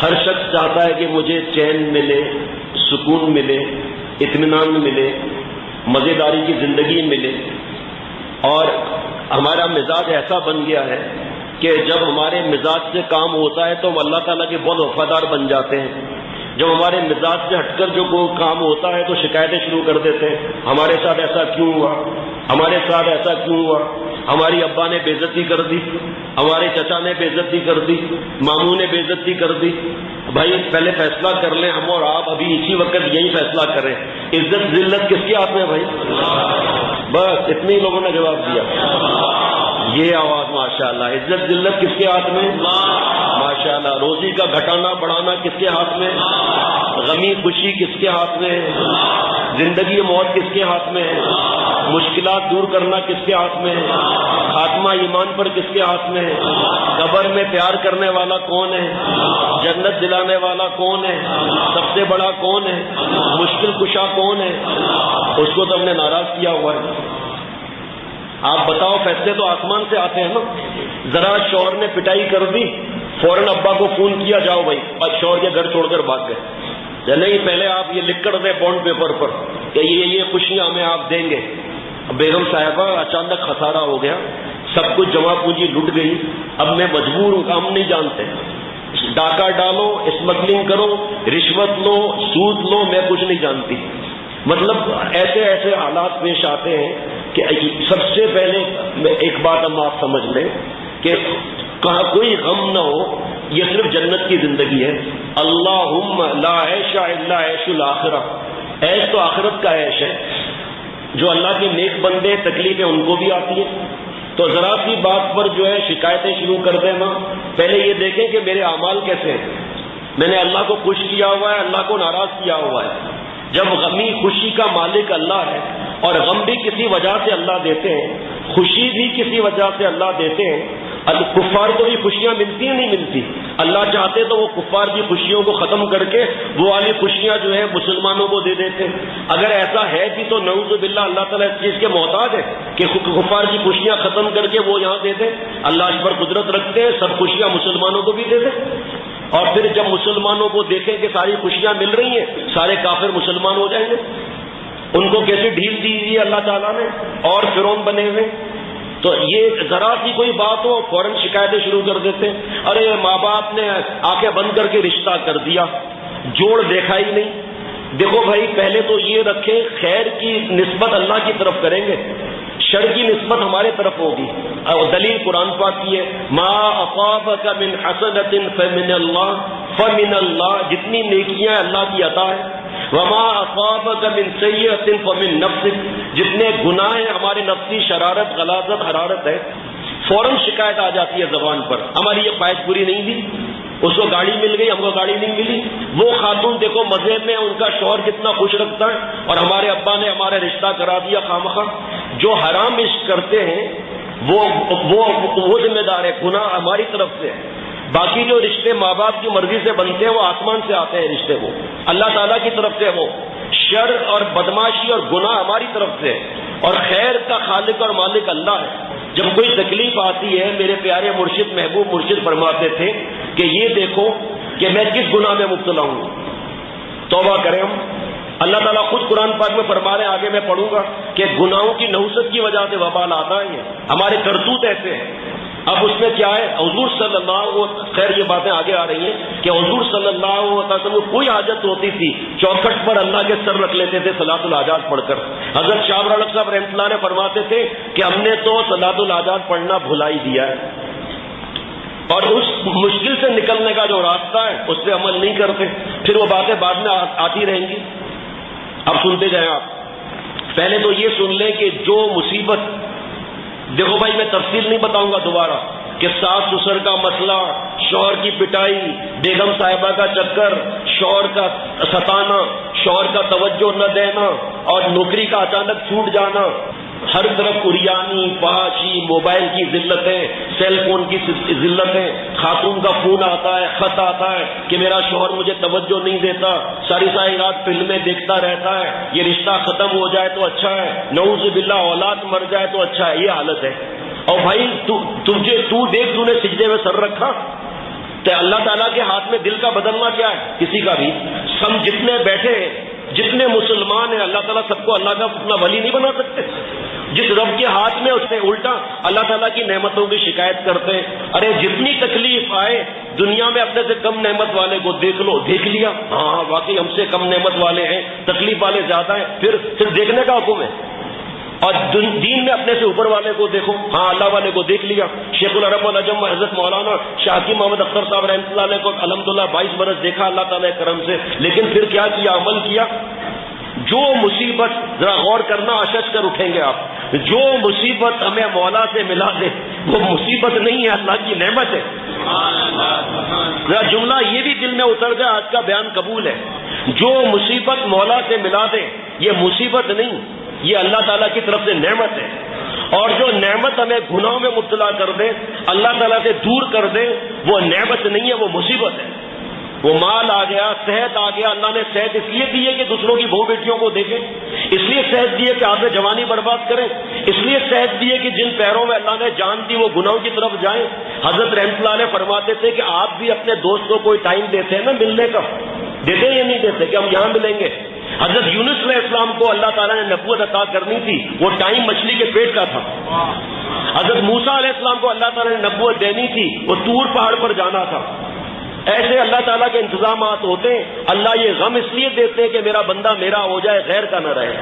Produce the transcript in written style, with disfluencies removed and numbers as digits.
ہر شخص چاہتا ہے کہ مجھے چین ملے، سکون ملے، اطمینان ملے، مزیداری کی زندگی ملے، اور ہمارا مزاج ایسا بن گیا ہے کہ جب ہمارے مزاج سے کام ہوتا ہے تو ہم اللہ تعالیٰ کے بہت وفادار بن جاتے ہیں. جب ہمارے مزاج سے ہٹ کر جو کوئی کام ہوتا ہے تو شکایتیں شروع کر دیتے ہیں. ہمارے ساتھ ایسا کیوں ہوا، ہمارے ساتھ ایسا کیوں ہوا، ہماری ابا نے بے عزتی کر دی، ہمارے چچا نے بے عزتی کر دی، ماموں نے بے عزتی کر دی. بھائی پہلے فیصلہ کر لیں، ہم اور آپ ابھی اسی وقت یہی فیصلہ کریں. عزت ذلت کس کے ہاتھ میں بھائی؟ بس اتنے ہی لوگوں نے جواب دیا. یہ آواز ماشاءاللہ. عزت ذلت کس کے ہاتھ میں؟ ماشاءاللہ. روزی کا گھٹانا بڑھانا کس کے ہاتھ میں؟ غمی خوشی کس کے ہاتھ میں؟ زندگی موت کس کے ہاتھ میں؟ مشکلات دور کرنا کس کے ہاتھ میں؟ خاتمہ ایمان پر کس کے ہاتھ میں؟ قبر میں پیار کرنے والا کون ہے؟ جنت دلانے والا کون ہے؟ سب سے بڑا کون ہے؟ مشکل کشا کون ہے؟ اس کو تو ہم نے ناراض کیا ہوا ہے. آپ بتاؤ، فیصلے تو آسمان سے آتے ہیں نا. ذرا شوہر نے پٹائی کر دی، فوراً ابا کو فون کیا، جاؤ بھائی، اور شوہر کے گھر چھوڑ کر بھاگ گئے. نہیں، پہلے آپ یہ لکھ کر دیں بانڈ پیپر پر کہ یہ خوشیاں ہمیں آپ دیں گے. بیگم صاحبہ اچانک خسارہ ہو گیا، سب کچھ جمع پونجی لٹ گئی، اب میں مجبور ہوں، ہم نہیں جانتے. ڈاکہ ڈالو، اسمگلنگ کرو، رشوت لو، سود لو، میں کچھ نہیں جانتی. مطلب ایسے ایسے حالات پیش آتے ہیں کہ سب سے پہلے ایک بات ہم آپ سمجھ لیں کہ کہاں کوئی غم نہ ہو، یہ صرف جنت کی زندگی ہے. اللہم لا عیش الا عیش الاخرہ. عیش تو آخرت کا عیش ہے. جو اللہ کے نیک بندے تکلیفیں ان کو بھی آتی ہیں. تو ذرا سی بات پر جو ہے شکایتیں شروع کر دینا. پہلے یہ دیکھیں کہ میرے اعمال کیسے ہیں. میں نے اللہ کو خوش کیا ہوا ہے، اللہ کو ناراض کیا ہوا ہے. جب غمی خوشی کا مالک اللہ ہے، اور غم بھی کسی وجہ سے اللہ دیتے ہیں، خوشی بھی کسی وجہ سے اللہ دیتے ہیں. کفار کو بھی خوشیاں ملتی ہیں، نہیں ملتی. اللہ چاہتے تو وہ کفار کی خوشیوں کو ختم کر کے وہ والی خوشیاں جو ہیں مسلمانوں کو دے دیتے. اگر ایسا ہے بھی تو نعوذ باللہ اللہ تعالیٰ اس چیز کے محتاج ہے کہ کفار کی خوشیاں ختم کر کے وہ یہاں دے دیں. اللہ اس پر قدرت رکھتے ہیں، سب خوشیاں مسلمانوں کو بھی دے دیں. اور پھر جب مسلمانوں کو دیکھیں کہ ساری خوشیاں مل رہی ہیں، سارے کافر مسلمان ہو جائیں گے. ان کو کیسے ڈھیل دی ہے اللہ تعالیٰ نے، اور فرعون بنے ہوئے. تو یہ ذرا سی کوئی بات ہو فوراً شکایتیں شروع کر دیتے ہیں. ارے ماں باپ نے آنکھیں بند کر کے رشتہ کر دیا، جوڑ دیکھا ہی نہیں. دیکھو بھائی، پہلے تو یہ رکھیں خیر کی نسبت اللہ کی طرف کریں گے، شر کی نسبت ہمارے طرف ہوگی. اور دلیل قرآن پاک کی ہے، ما اصابک من حسنۃ فمن اللہ. جتنی نیکیاں اللہ کی عطا ہے. وما اصابک من سیئۃ فمن نفسک. جتنے گناہ ہیں ہمارے نفسی شرارت، غلاظت، حرارت ہے. فوراً شکایت آ جاتی ہے زبان پر، ہماری یہ خواہش پوری نہیں دی، اس کو گاڑی مل گئی، ہم کو گاڑی نہیں ملی. وہ خاتون دیکھو مزے میں ان کا شوہر کتنا خوش رکھتا ہے، اور ہمارے ابا نے ہمارا رشتہ کرا دیا خامخواہ. جو حرام عشق کرتے ہیں وہ ذمہ دار ہے، گناہ ہماری طرف سے. باقی جو رشتے ماں باپ کی مرضی سے بنتے ہیں وہ آسمان سے آتے ہیں رشتے، وہ اللہ تعالیٰ کی طرف سے. وہ شر اور بدماشی اور گناہ ہماری طرف سے، اور خیر کا خالق اور مالک اللہ ہے. جب کوئی تکلیف آتی ہے، میرے پیارے مرشد محبوب مرشد فرماتے تھے کہ یہ دیکھو کہ میں کس گناہ میں مبتلا ہوں، توبہ کریں ہم. اللہ تعالیٰ خود قرآن پاک میں فرما رہے ہیں، آگے میں پڑھوں گا کہ گناہوں کی نحوست کی وجہ سے وبال آتا ہے. ہمارے کرتوت ایسے ہیں. اب اس میں کیا ہے، حضور صلی اللہ خیر یہ باتیں آگے آ رہی ہیں کہ حضور صلی اللہ علیہ وسلم کو کوئی حاجت ہوتی تھی، چوکھٹ پر اللہ کے سر رکھ لیتے تھے صلاۃ الحاجات پڑھ کر. حضرت شاہ رحمت صاحب رحمۃ اللہ نے فرماتے تھے کہ ہم نے تو صلاۃ الحاجات پڑھنا بھلا ہی دیا ہے، اور اس مشکل سے نکلنے کا جو راستہ ہے اس پہ عمل نہیں کرتے. پھر وہ باتیں بعد میں آتی رہیں گی. اب سنتے جائیں آپ. پہلے تو یہ سن لیں کہ جو مصیبت، دیکھو بھائی میں تفصیل نہیں بتاؤں گا دوبارہ کہ ساس سسر کا مسئلہ، شوہر کی پٹائی، بیگم صاحبہ کا چکر، شوہر کا ستانا، شوہر کا توجہ نہ دینا، اور نوکری کا اچانک چھوٹ جانا، ہر طرف اریانی، فحاشی، موبائل کی ذلتیں، سیل فون کی ذلتیں، خاتون کا فون آتا ہے، خط آتا ہے کہ میرا شوہر مجھے توجہ نہیں دیتا، ساری ساری رات فلمیں دیکھتا رہتا ہے، یہ رشتہ ختم ہو جائے تو اچھا ہے، نعوذ باللہ اولاد مر جائے تو اچھا ہے. یہ حالت ہے. اور بھائی تو دیکھ، تو نے سجدے میں سر رکھا، تو اللہ تعالیٰ کے ہاتھ میں دل کا بدلنا کیا ہے؟ کسی کا بھی. ہم جتنے بیٹھے ہیں، جتنے مسلمان ہیں، اللہ تعالیٰ سب کو اللہ کا اپنا ولی نہیں بنا سکتے. جس رب کے ہاتھ میں اس نے الٹا اللہ تعالیٰ کی نعمتوں کی شکایت کرتے ہیں. ارے جتنی تکلیف آئے دنیا میں اپنے سے کم نعمت والے کو دیکھ لو، دیکھ لیا ہاں واقعی ہم سے کم نعمت والے ہیں، تکلیف والے زیادہ ہیں، پھر دیکھنے کا حکم ہے. اور دین میں اپنے سے اوپر والے کو دیکھو، ہاں اللہ والے کو دیکھ لیا. شیخ العرب والعجم حضرت مولانا شاہ حکیم محمد اختر صاحب رحمۃ اللہ علیہ کو الحمدللہ 22 برس دیکھا اللہ تعالیٰ کے کرم سے، لیکن پھر کیا کیا؟ عمل کیا. جو مصیبت، ذرا غور کرنا، اشش کر اٹھیں گے آپ، جو مصیبت ہمیں مولا سے ملا دے وہ مصیبت نہیں ہے، اللہ کی نعمت ہے. ذرا جملہ یہ بھی دل میں اتر جائے، آج کا بیان قبول ہے. جو مصیبت مولا سے ملا دے یہ مصیبت نہیں، یہ اللہ تعالیٰ کی طرف سے نعمت ہے. اور جو نعمت ہمیں گناہوں میں مبتلا کر دے، اللہ تعالیٰ سے دور کر دے، وہ نعمت نہیں ہے، وہ مصیبت ہے. وہ مال آ گیا، صحت آ گیا، اللہ نے صحت اس لیے دی ہے کہ دوسروں کی بہو بیٹیوں کو دیکھیں، اس لیے صحت دی ہے کہ آپ نے جوانی برباد کریں، اس لیے صحت دی ہے کہ جن پیروں میں اللہ نے جان دی وہ گناہوں کی طرف جائیں. حضرت رحمۃ اللہ علیہ فرماتے تھے کہ آپ بھی اپنے دوست کو کوئی ٹائم دیتے ہیں نا ملنے کا، دیتے یا نہیں دیتے کہ ہم یہاں ملیں گے؟ حضرت یونس علیہ السلام کو اللہ تعالیٰ نے نبوت عطا کرنی تھی، وہ ٹائم مچھلی کے پیٹ کا تھا. حضرت موسیٰ علیہ السلام کو اللہ تعالیٰ نے نبوت دینی تھی، وہ طور پہاڑ پر جانا تھا. ایسے اللہ تعالیٰ کے انتظامات ہوتے ہیں. اللہ یہ غم اس لیے دیتے ہیں کہ میرا بندہ میرا ہو جائے، غیر کا نہ رہے.